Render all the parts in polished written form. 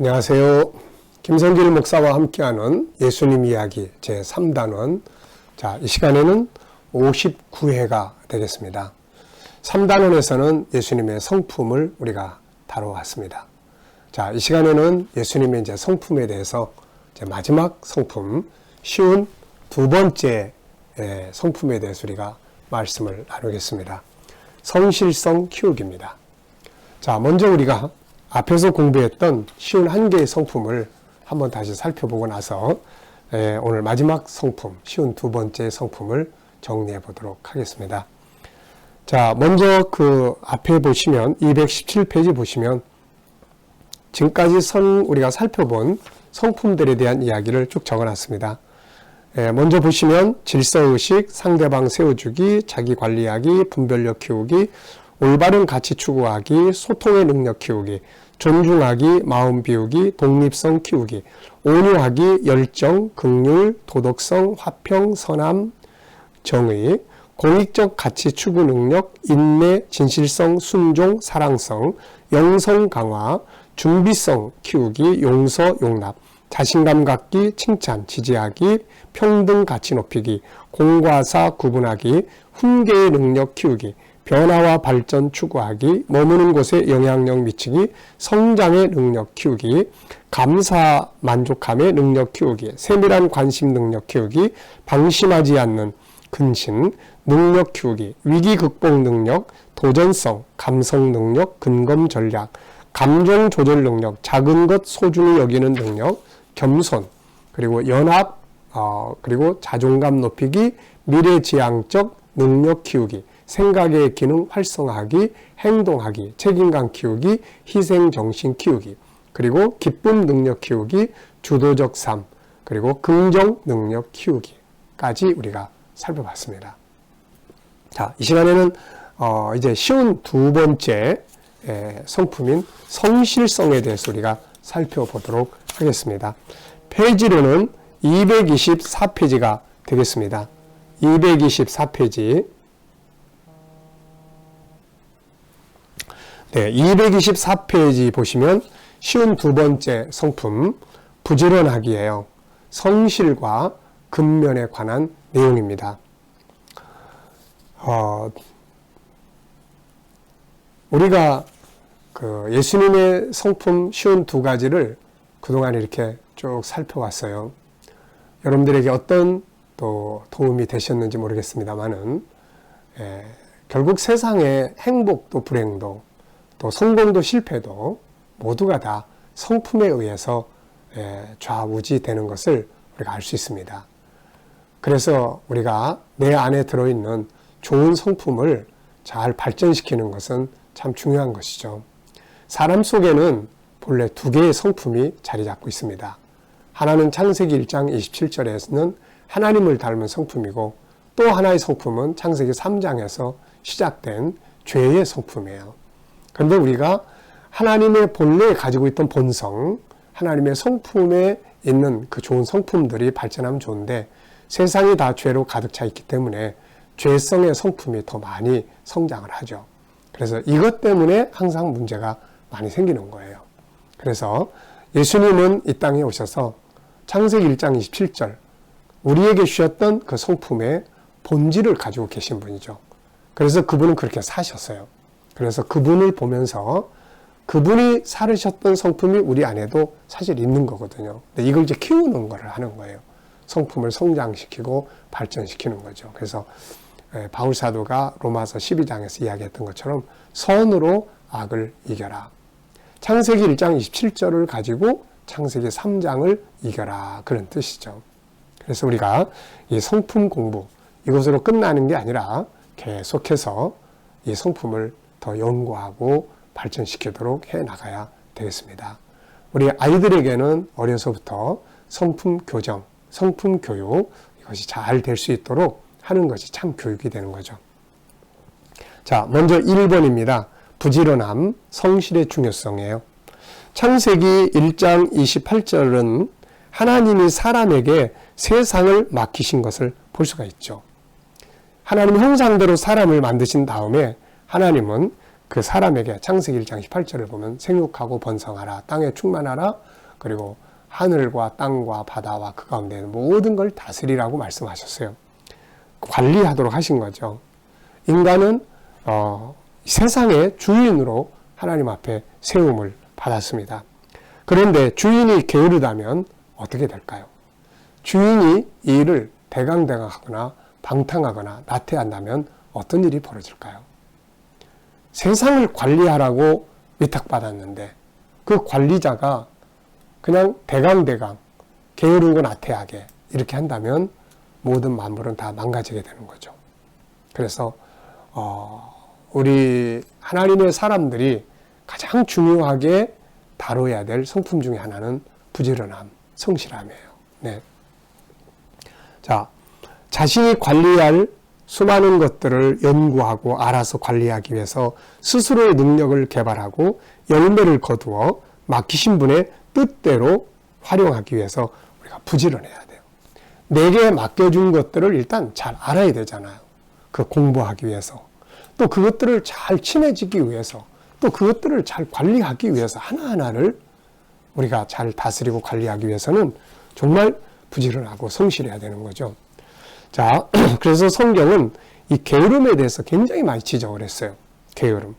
안녕하세요. 김성길 목사와 함께하는 예수님 이야기 제3단원. 자, 이 시간에는 59회가 되겠습니다. 3단원에서는 예수님의 성품을 우리가 다뤄왔습니다. 자, 이 시간에는 예수님의 이제 성품에 대해서 이제 마지막 성품, 쉬운 두 번째 성품에 대해서 우리가 말씀을 나누겠습니다. 성실성 키우기입니다. 자, 먼저 우리가 앞에서 공부했던 쉬운 한 개의 성품을 한번 다시 살펴보고 나서 오늘 마지막 성품, 쉬운 두 번째 성품을 정리해 보도록 하겠습니다. 자, 먼저 그 앞에 보시면 217페이지 보시면 지금까지 우리가 살펴본 성품들에 대한 이야기를 쭉 적어놨습니다. 먼저 보시면 질서의식, 상대방 세워주기, 자기관리하기, 분별력 키우기, 올바른 가치 추구하기, 소통의 능력 키우기, 존중하기, 마음 비우기, 독립성 키우기, 온유하기, 열정, 긍휼, 도덕성, 화평, 선함, 정의, 공익적 가치 추구 능력, 인내, 진실성, 순종, 사랑성, 영성 강화, 준비성 키우기, 용서, 용납, 자신감 갖기, 칭찬, 지지하기, 평등 가치 높이기, 공과 사 구분하기, 훈계의 능력 키우기, 변화와 발전 추구하기, 머무는 곳에 영향력 미치기, 성장의 능력 키우기, 감사 만족함의 능력 키우기, 세밀한 관심 능력 키우기, 방심하지 않는 근신, 능력 키우기, 위기 극복 능력, 도전성, 감성 능력, 근검 전략, 감정 조절 능력, 작은 것 소중히 여기는 능력, 겸손, 그리고 연합, 그리고 자존감 높이기, 미래지향적 능력 키우기, 생각의 기능 활성화하기, 행동하기, 책임감 키우기, 희생정신 키우기, 그리고 기쁨 능력 키우기, 주도적 삶, 그리고 긍정 능력 키우기까지 우리가 살펴봤습니다. 자, 이 시간에는 이제 쉬운 두 번째 성품인 성실성에 대해서 우리가 살펴보도록 하겠습니다. 페이지로는 224페이지가 되겠습니다. 224페이지. 네, 224페이지 보시면 쉬운 두 번째 성품, 부지런하기예요. 성실과 근면에 관한 내용입니다. 우리가 그 예수님의 성품 쉬운 두 가지를 그동안 이렇게 쭉 살펴왔어요. 여러분들에게 어떤 또 도움이 되셨는지 모르겠습니다만은 결국 세상의 행복도 불행도 또 성공도 실패도 모두가 다 성품에 의해서 좌우지되는 것을 우리가 알 수 있습니다. 그래서 우리가 내 안에 들어있는 좋은 성품을 잘 발전시키는 것은 참 중요한 것이죠. 사람 속에는 본래 두 개의 성품이 자리 잡고 있습니다. 하나는 창세기 1장 27절에는 하나님을 닮은 성품이고, 또 하나의 성품은 창세기 3장에서 시작된 죄의 성품이에요. 그런데 우리가 하나님의 본래 가지고 있던 본성, 하나님의 성품에 있는 그 좋은 성품들이 발전하면 좋은데, 세상이 다 죄로 가득 차 있기 때문에 죄성의 성품이 더 많이 성장을 하죠. 그래서 이것 때문에 항상 문제가 많이 생기는 거예요. 그래서 예수님은 이 땅에 오셔서 창세기 1장 27절 우리에게 주셨던 그 성품의 본질을 가지고 계신 분이죠. 그래서 그분은 그렇게 사셨어요. 그래서 그분을 보면서 그분이 살으셨던 성품이 우리 안에도 사실 있는 거거든요. 근데 이걸 이제 키우는 거를 하는 거예요. 성품을 성장시키고 발전시키는 거죠. 그래서 바울 사도가 로마서 12장에서 이야기했던 것처럼 선으로 악을 이겨라. 창세기 1장 27절을 가지고 창세기 3장을 이겨라. 그런 뜻이죠. 그래서 우리가 이 성품 공부, 이것으로 끝나는 게 아니라 계속해서 이 성품을 더 연구하고 발전시키도록 해 나가야 되겠습니다. 우리 아이들에게는 어려서부터 성품 교정, 성품 교육, 이것이 잘 될 수 있도록 하는 것이 참 교육이 되는 거죠. 자, 먼저 1번입니다. 부지런함, 성실의 중요성이에요. 창세기 1장 28절은 하나님이 사람에게 세상을 맡기신 것을 볼 수가 있죠. 하나님 형상대로 사람을 만드신 다음에 하나님은 그 사람에게 창세기 1장 18절을 보면 생육하고 번성하라, 땅에 충만하라, 그리고 하늘과 땅과 바다와 그 가운데 있는 모든 걸 다스리라고 말씀하셨어요. 관리하도록 하신 거죠. 인간은 세상의 주인으로 하나님 앞에 세움을 받았습니다. 그런데 주인이 게으르다면 어떻게 될까요? 주인이 이 일을 대강대강하거나 방탕하거나 나태한다면 어떤 일이 벌어질까요? 세상을 관리하라고 위탁받았는데 그 관리자가 그냥 대강대강 게으르고 나태하게 이렇게 한다면 모든 만물은 다 망가지게 되는 거죠. 그래서 우리 하나님의 사람들이 가장 중요하게 다뤄야 될 성품 중에 하나는 부지런함, 성실함이에요. 네. 자, 자신이 관리할 수많은 것들을 연구하고 알아서 관리하기 위해서 스스로의 능력을 개발하고 열매를 거두어 맡기신 분의 뜻대로 활용하기 위해서 우리가 부지런해야 돼요. 내게 맡겨준 것들을 일단 잘 알아야 되잖아요. 그 공부하기 위해서. 또 그것들을 잘 친해지기 위해서. 또 그것들을 잘 관리하기 위해서 하나하나를 우리가 잘 다스리고 관리하기 위해서는 정말 부지런하고 성실해야 되는 거죠. 자, 그래서 성경은 이 게으름에 대해서 굉장히 많이 지적을 했어요. 게으름.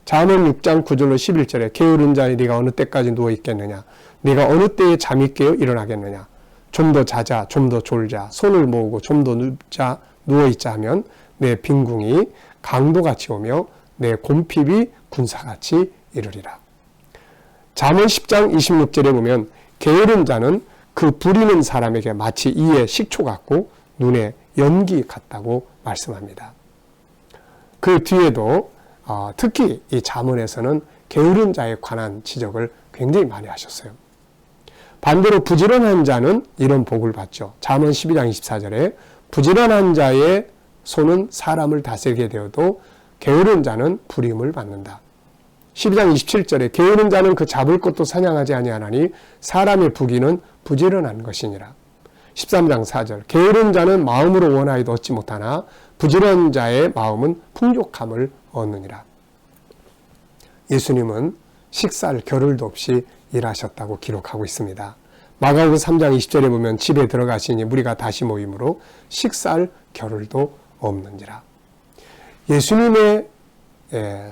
잠언 6장 9절로 11절에 게으른 자여 네가 어느 때까지 누워 있겠느냐? 네가 어느 때에 잠이 깨어 일어나겠느냐? 좀 더 자자, 좀 더 졸자, 손을 모으고 좀 더 눕자, 누워있자 하면 내 빈궁이 강도같이 오며 내 곰핍이 군사같이 이르리라. 잠언 10장 26절에 보면 게으른 자는 그 부리는 사람에게 마치 이에 식초 같고 눈에 연기 같다고 말씀합니다. 그 뒤에도 특히 이 잠언에서는 게으른 자에 관한 지적을 굉장히 많이 하셨어요. 반대로 부지런한 자는 이런 복을 받죠. 잠언 12장 24절에 부지런한 자의 손은 사람을 다스리게 되어도 게으른 자는 불임을 받는다. 12장 27절에 게으른 자는 그 잡을 것도 사냥하지 아니하나니 사람의 부귀는 부지런한 것이니라. 13장 4절 게으른 자는 마음으로 원하여도 얻지 못하나 부지런한 자의 마음은 풍족함을 얻느니라. 예수님은 식살 겨를도 없이 일하셨다고 기록하고 있습니다. 마가복음 3장 20절에 보면 집에 들어가시니 무리가 다시 모이므로 식살 겨를도 없는지라. 예수님의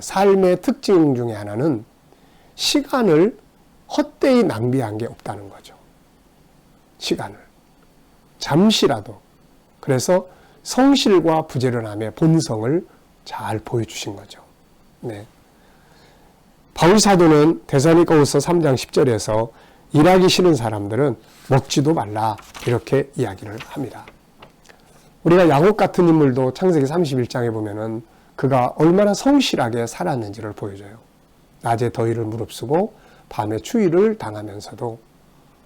삶의 특징 중에 하나는 시간을 헛되이 낭비한 게 없다는 거죠. 시간을 잠시라도. 그래서 성실과 부지런함의 본성을 잘 보여주신 거죠. 네. 바울 사도는 데살로니가후서 3장 10절에서 일하기 싫은 사람들은 먹지도 말라 이렇게 이야기를 합니다. 우리가 야곱 같은 인물도 창세기 31장에 보면은 그가 얼마나 성실하게 살았는지를 보여줘요. 낮에 더위를 무릅쓰고 밤에 추위를 당하면서도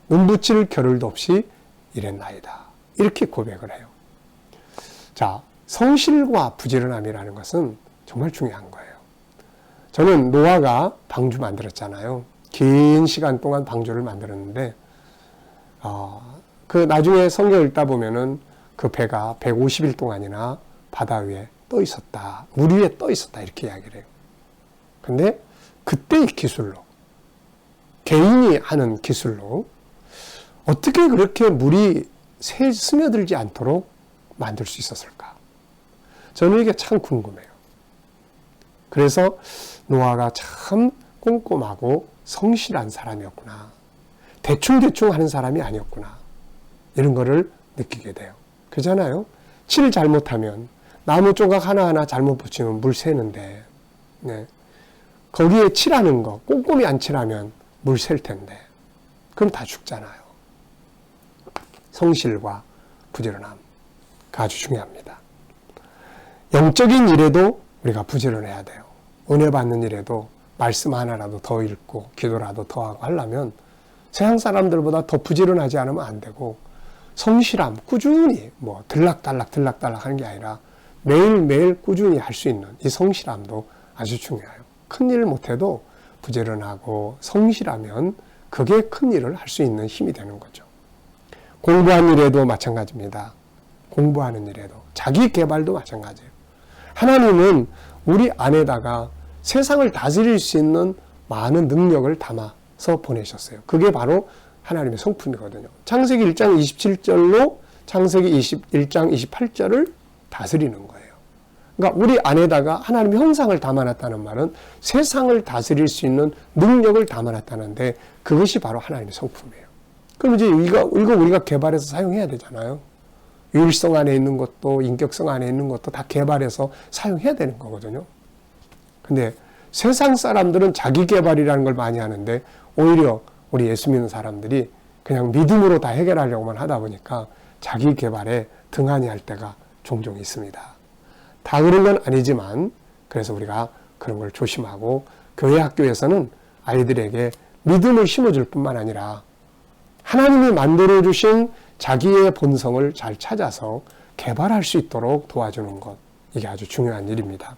눈붙일 겨를도 없이 일했나이다. 이렇게 고백을 해요. 자, 성실과 부지런함이라는 것은 정말 중요한 거예요. 저는 노아가 방주 만들었잖아요. 긴 시간 동안 방주를 만들었는데 그 나중에 성경 읽다 보면은 그 배가 150일 동안이나 바다 위에 떠 있었다. 물 위에 떠 있었다. 이렇게 이야기를 해요. 근데 그때의 기술로 개인이 하는 기술로 어떻게 그렇게 물이 스며들지 않도록 만들 수 있었을까? 저는 이게 참 궁금해요. 그래서 노아가 참 꼼꼼하고 성실한 사람이었구나. 대충대충 하는 사람이 아니었구나. 이런 거를 느끼게 돼요. 그렇잖아요. 칠 잘못하면 나무 조각 하나하나 잘못 붙이면 물 새는데 네. 거기에 칠하는 거 꼼꼼히 안 칠하면 물 셀 텐데 그럼 다 죽잖아요. 성실과 부지런함 아주 중요합니다. 영적인 일에도 우리가 부지런해야 돼요. 은혜 받는 일에도 말씀 하나라도 더 읽고 기도라도 더 하고 하려면 세상 사람들보다 더 부지런하지 않으면 안 되고 성실함, 꾸준히 들락달락 하는 게 아니라 매일매일 꾸준히 할 수 있는 이 성실함도 아주 중요해요. 큰 일 못해도 부지런하고 성실하면 그게 큰 일을 할 수 있는 힘이 되는 거죠. 공부하는 일에도 마찬가지입니다. 공부하는 일에도 자기 개발도 마찬가지예요. 하나님은 우리 안에다가 세상을 다스릴 수 있는 많은 능력을 담아서 보내셨어요. 그게 바로 하나님의 성품이거든요. 창세기 1장 27절로 창세기 21장 28절을 다스리는 거예요. 그러니까 우리 안에다가 하나님의 형상을 담아놨다는 말은 세상을 다스릴 수 있는 능력을 담아놨다는데 그것이 바로 하나님의 성품이에요. 그럼 이제 이거 우리가 개발해서 사용해야 되잖아요. 유일성 안에 있는 것도 인격성 안에 있는 것도 다 개발해서 사용해야 되는 거거든요. 근데 세상 사람들은 자기 개발이라는 걸 많이 하는데 오히려 우리 예수 믿는 사람들이 그냥 믿음으로 다 해결하려고만 하다 보니까 자기 개발에 등한히 할 때가 종종 있습니다. 다 그런 건 아니지만 그래서 우리가 그런 걸 조심하고 교회 학교에서는 아이들에게 믿음을 심어줄 뿐만 아니라 하나님이 만들어주신 자기의 본성을 잘 찾아서 개발할 수 있도록 도와주는 것, 이게 아주 중요한 일입니다.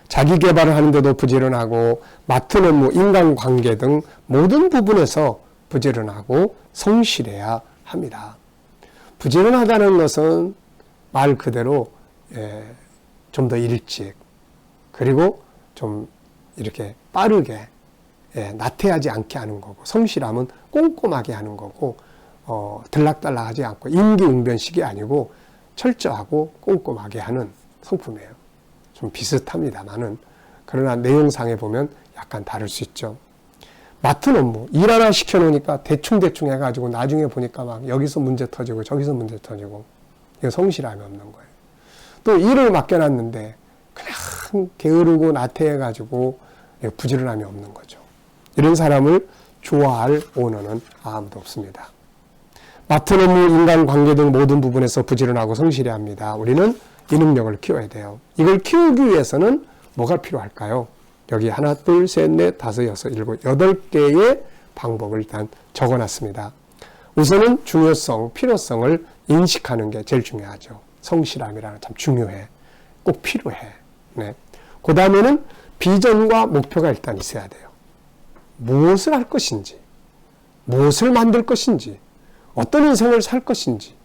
자기 개발을 하는데도 부지런하고 맡은 업무, 인간관계 등 모든 부분에서 부지런하고 성실해야 합니다. 부지런하다는 것은 말 그대로 좀 더 일찍 그리고 좀 이렇게 빠르게 나태하지 않게 하는 거고, 성실함은 꼼꼼하게 하는 거고, 들락달락하지 않고 임기응변식이 아니고 철저하고 꼼꼼하게 하는 성품이에요. 좀 비슷합니다만은 그러나 내용상에 보면 약간 다를 수 있죠. 맡은 업무, 일 하나 시켜놓으니까 대충대충 해가지고 나중에 보니까 막 여기서 문제 터지고 저기서 문제 터지고, 이거 성실함이 없는 거예요. 또 일을 맡겨놨는데 그냥 게으르고 나태해가지고 부지런함이 없는 거죠. 이런 사람을 좋아할 오너는 아무도 없습니다. 맡은 업무, 인간관계 등 모든 부분에서 부지런하고 성실해야 합니다. 우리는 이 능력을 키워야 돼요. 이걸 키우기 위해서는 뭐가 필요할까요? 여기 하나, 둘, 셋, 넷, 다섯, 여섯, 일곱, 8개의 방법을 일단 적어놨습니다. 우선은 중요성, 필요성을 인식하는 게 제일 중요하죠. 성실함이라는 참 중요해. 꼭 필요해. 네. 그 다음에는 비전과 목표가 일단 있어야 돼요. 무엇을 할 것인지, 무엇을 만들 것인지, 어떤 인생을 살 것인지,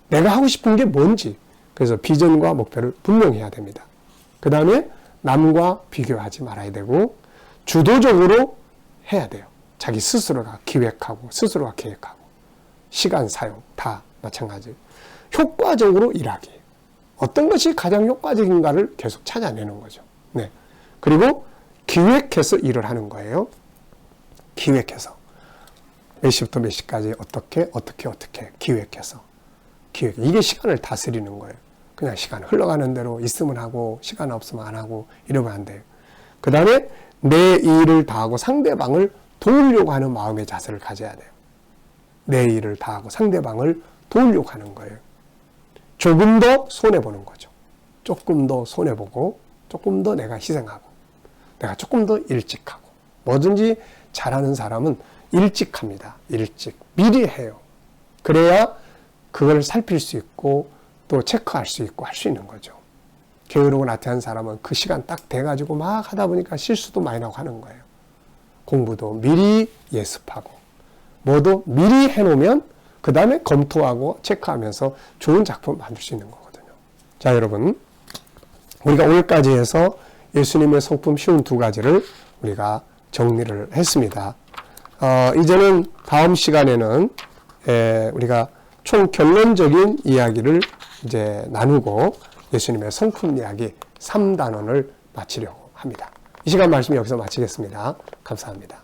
내가 하고 싶은 게 뭔지, 그래서 비전과 목표를 분명히 해야 됩니다. 그 다음에 남과 비교하지 말아야 되고 주도적으로 해야 돼요. 자기 스스로가 기획하고 스스로가 계획하고 시간 사용 다 마찬가지. 효과적으로 일하기. 어떤 것이 가장 효과적인가를 계속 찾아내는 거죠. 네. 그리고 기획해서 일을 하는 거예요. 기획해서. 몇 시부터 몇 시까지 어떻게 기획해서. 이게 시간을 다스리는 거예요. 그냥 시간 흘러가는 대로 있으면 하고 시간 없으면 안 하고 이러면 안 돼요. 그 다음에 내 일을 다하고 상대방을 도우려고 하는 마음의 자세를 가져야 돼요. 내 일을 다하고 상대방을 도우려고 하는 거예요. 조금 더 손해보는 거죠. 조금 더 손해보고 조금 더 내가 희생하고 내가 조금 더 일찍 하고. 뭐든지 잘하는 사람은 일찍 합니다. 일찍. 미리 해요. 그래야 그걸 살필 수 있고 또 체크할 수 있고 할 수 있는 거죠. 게으르고 나태한 사람은 그 시간 딱 돼가지고 막 하다 보니까 실수도 많이 나고 하는 거예요. 공부도 미리 예습하고 뭐도 미리 해놓으면 그 다음에 검토하고 체크하면서 좋은 작품 만들 수 있는 거거든요. 자, 여러분, 우리가 오늘까지 해서 예수님의 성품 쉬운 2가지를 우리가 정리를 했습니다. 이제는 다음 시간에는 우리가 총 결론적인 이야기를 이제 나누고 예수님의 성품 이야기 3단원을 마치려고 합니다. 이 시간 말씀 여기서 마치겠습니다. 감사합니다.